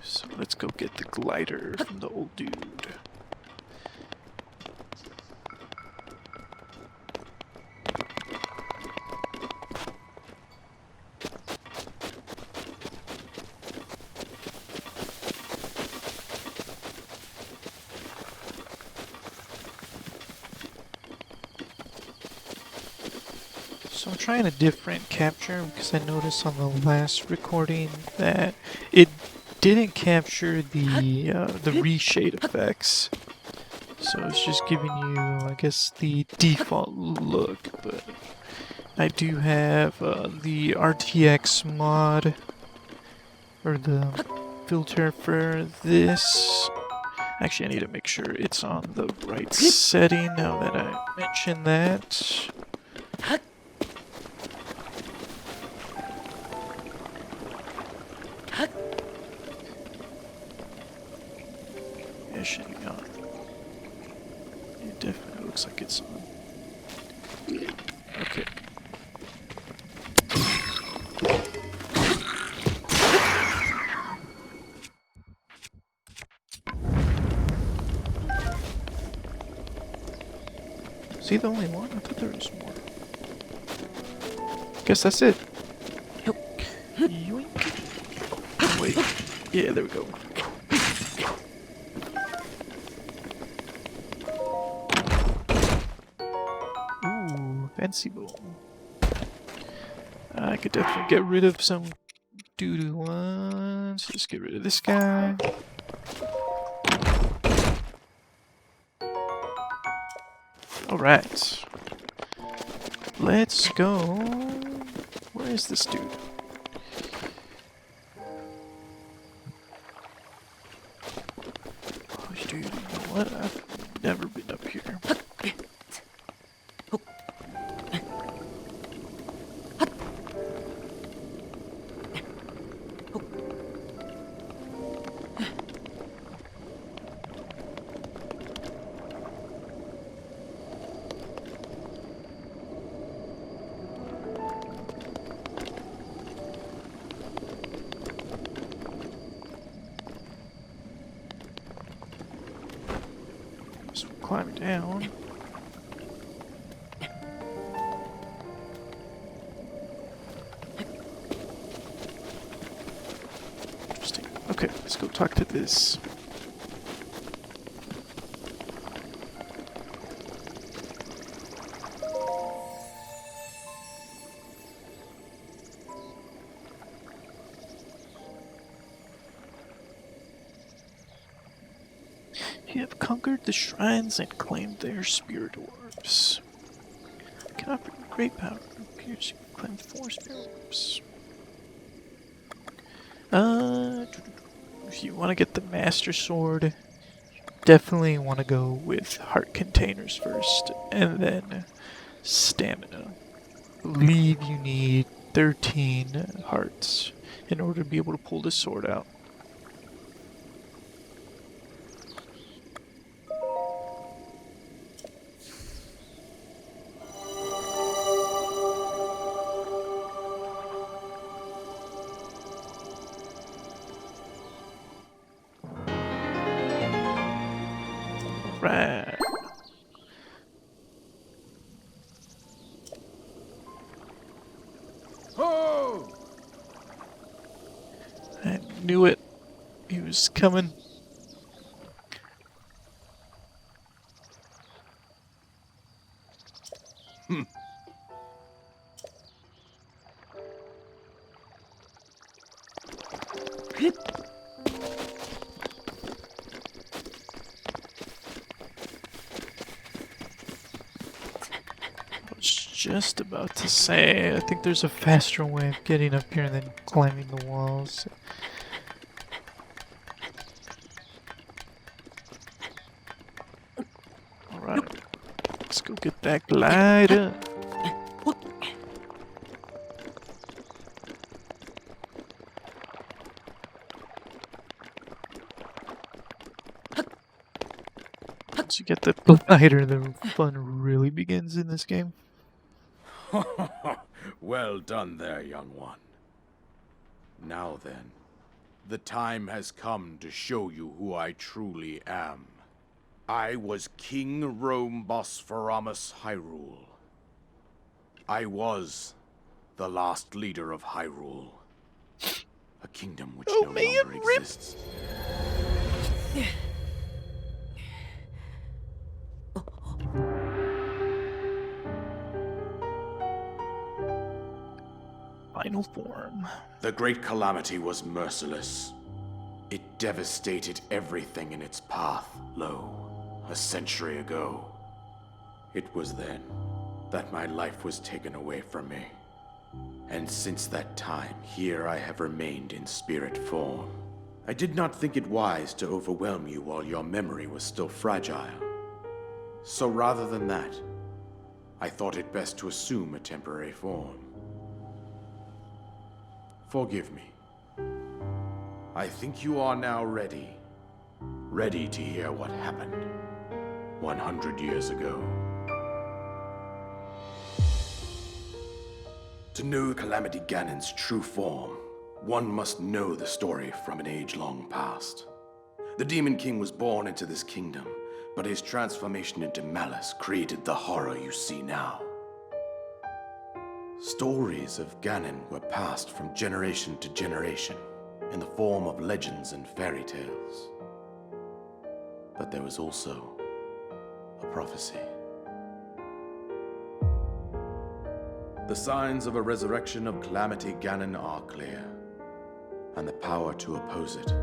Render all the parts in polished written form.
So let's go get the glider from the old dude. So I'm trying a different capture because I noticed on the last recording that it didn't capture the reshade effects. So it's just giving you, I guess, the default look. But I do have the RTX mod, or the filter for this. Actually, I need to make sure it's on the right setting now that I mentioned that. It should be on. It definitely looks like it's on. Okay. Is he the only one? I thought there was more. Guess that's it. Yoink. Wait. Yeah, there we go. Ooh, fancy bowl. I could definitely get rid of some doo-doo ones. Let's get rid of this guy. Alright. Let's go. Where is this dude? Oh, dude, you know what? I've never been up here. So climb down. Interesting. Okay, let's go talk to this. You have conquered the shrines and claimed their spirit orbs. Can offer you great power. It appears you claimed 4 spirit orbs. If you want to get the Master Sword, definitely want to go with heart containers first, and then stamina. I believe you need 13 hearts in order to be able to pull this sword out. Right. Oh! I knew it. He was coming. I was just about to say, I think there's a faster way of getting up here than climbing the walls. Alright, let's go get that glider. Once you get the glider, the fun really begins in this game. Well done there, young one. Now then, The time has come to show you who I truly am. I was King Rhombospheramus Hyrule. I was the last leader of Hyrule. A kingdom which no longer exists. Final form. The Great Calamity was merciless. It devastated everything in its path, a century ago. It was then that my life was taken away from me. And since that time, here I have remained in spirit form. I did not think it wise to overwhelm you while your memory was still fragile. So rather than that, I thought it best to assume a temporary form. Forgive me. I think you are now ready. Ready to hear what happened 100 years ago. To know Calamity Ganon's true form, one must know the story from an age-long past. The Demon King was born into this kingdom, but his transformation into malice created the horror you see now. Stories of Ganon were passed from generation to generation in the form of legends and fairy tales. But there was also a prophecy. The signs of a resurrection of Calamity Ganon are clear, and the power to oppose it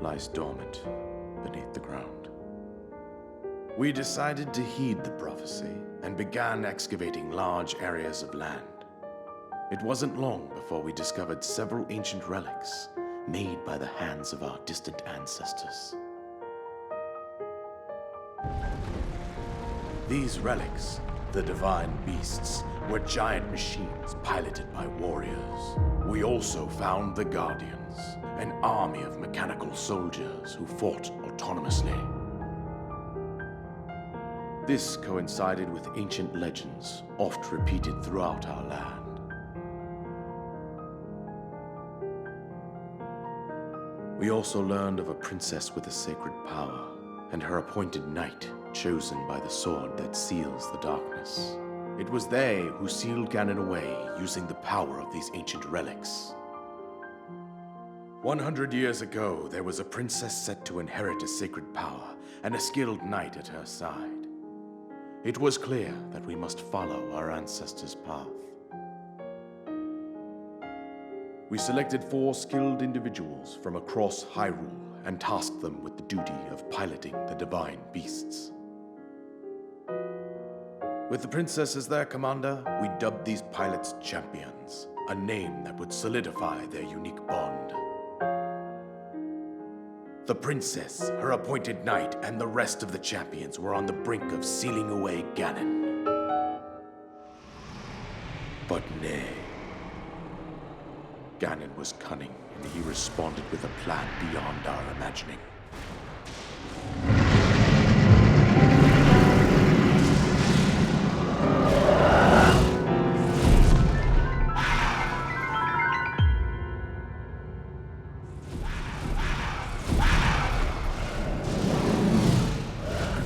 lies dormant beneath the ground. We decided to heed the prophecy and began excavating large areas of land. It wasn't long before we discovered several ancient relics made by the hands of our distant ancestors. These relics, the divine beasts, were giant machines piloted by warriors. We also found the Guardians, an army of mechanical soldiers who fought autonomously. This coincided with ancient legends, oft repeated throughout our land. We also learned of a princess with a sacred power, and her appointed knight, chosen by the sword that seals the darkness. It was they who sealed Ganon away using the power of these ancient relics. 100 years ago, there was a princess set to inherit a sacred power and a skilled knight at her side. It was clear that we must follow our ancestors' path. We selected 4 skilled individuals from across Hyrule and tasked them with the duty of piloting the divine beasts. With the princess as their commander, we dubbed these pilots champions, a name that would solidify their unique bond. The princess, her appointed knight, and the rest of the champions were on the brink of sealing away Ganon. But nay. Ganon was cunning, and he responded with a plan beyond our imagining.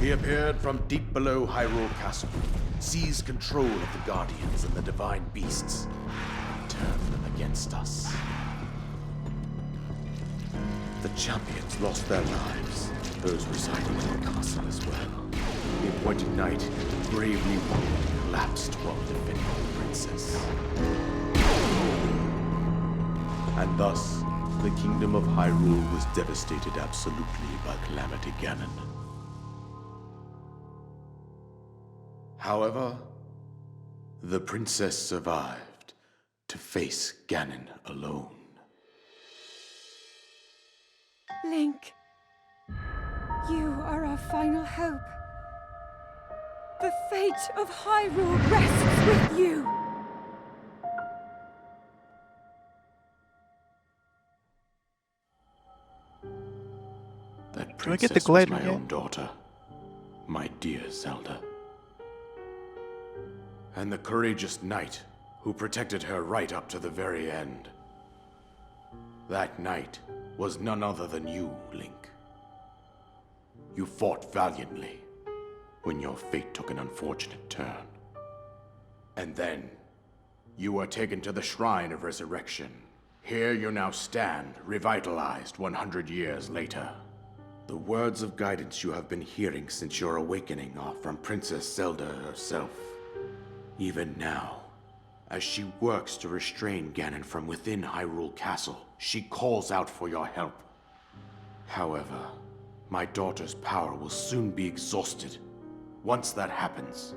He appeared from deep below Hyrule Castle, seized control of the Guardians and the divine beasts, and turned them against us. The champions lost their lives, those residing in the castle as well. The appointed knight, bravely wounded, collapsed while defending the princess. And thus, the kingdom of Hyrule was devastated absolutely by Calamity Ganon. However, the princess survived to face Ganon alone. Link, you are our final hope. The fate of Hyrule rests with you. That Do I get the princess was glider my yet? own daughter, my dear Zelda. And the courageous knight who protected her right up to the very end. That night was none other than you, Link. You fought valiantly when your fate took an unfortunate turn. And then, you were taken to the Shrine of Resurrection. Here you now stand, revitalized 100 years later. The words of guidance you have been hearing since your awakening are from Princess Zelda herself. Even now, as she works to restrain Ganon from within Hyrule Castle, she calls out for your help. However, my daughter's power will soon be exhausted. Once that happens,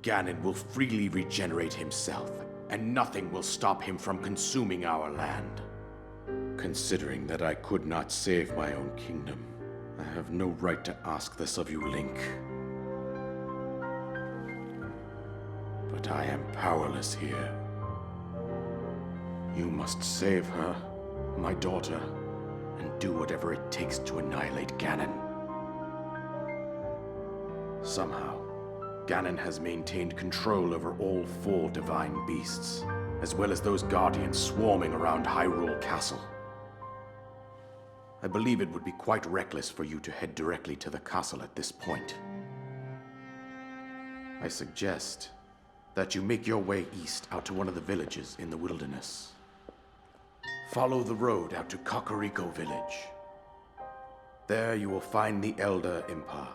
Ganon will freely regenerate himself, and nothing will stop him from consuming our land. Considering that I could not save my own kingdom, I have no right to ask this of you, Link. But I am powerless here. You must save her, my daughter, and do whatever it takes to annihilate Ganon. Somehow, Ganon has maintained control over all 4 divine beasts, as well as those guardians swarming around Hyrule Castle. I believe it would be quite reckless for you to head directly to the castle at this point. I suggest that you make your way east out to one of the villages in the wilderness. Follow the road out to Kakariko Village. There you will find the Elder Impa.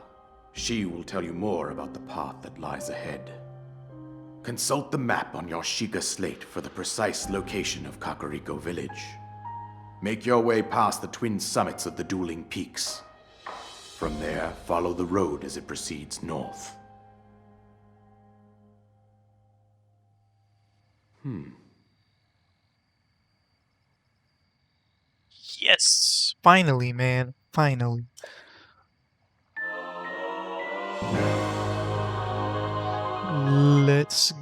She will tell you more about the path that lies ahead. Consult the map on your Sheikah slate for the precise location of Kakariko Village. Make your way past the twin summits of the dueling peaks. From there, follow the road as it proceeds north. Yes! Finally, man. Finally. Let's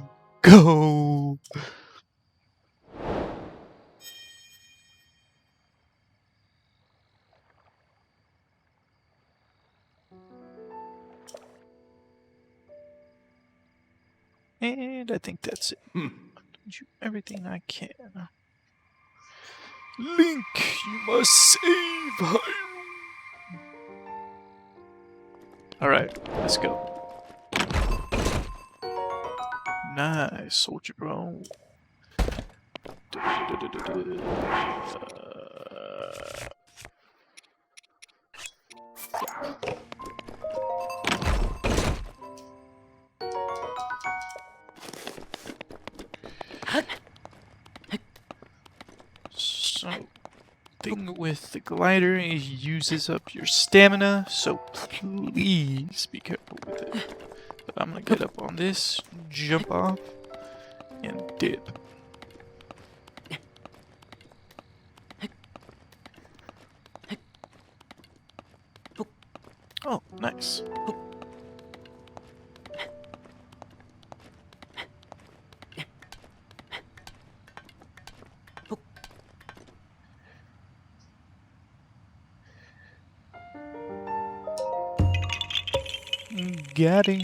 go! And I think that's it. Do everything I can. Link, you must save Hyrule! Alright, let's go. Nice, soldier bro. So, thing with the glider, it uses up your stamina, so please be careful with it. But I'm gonna get up on this, jump off, and dip. Oh, nice. Got him.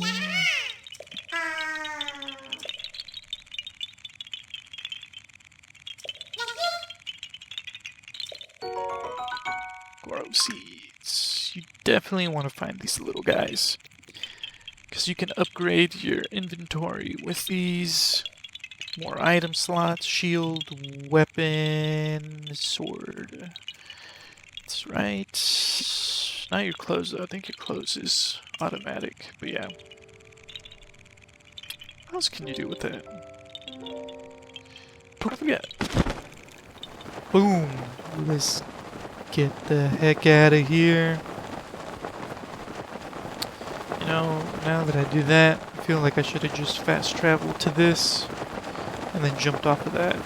Grow seeds. You definitely want to find these little guys, because you can upgrade your inventory with these. More item slots, shield, weapon, sword. That's right. Not your clothes though. I think your clothes is automatic, but yeah. What else can you do with that? I forget. Boom. Let's get the heck out of here. You know, now that I do that, I feel like I should have just fast traveled to this and then jumped off of that.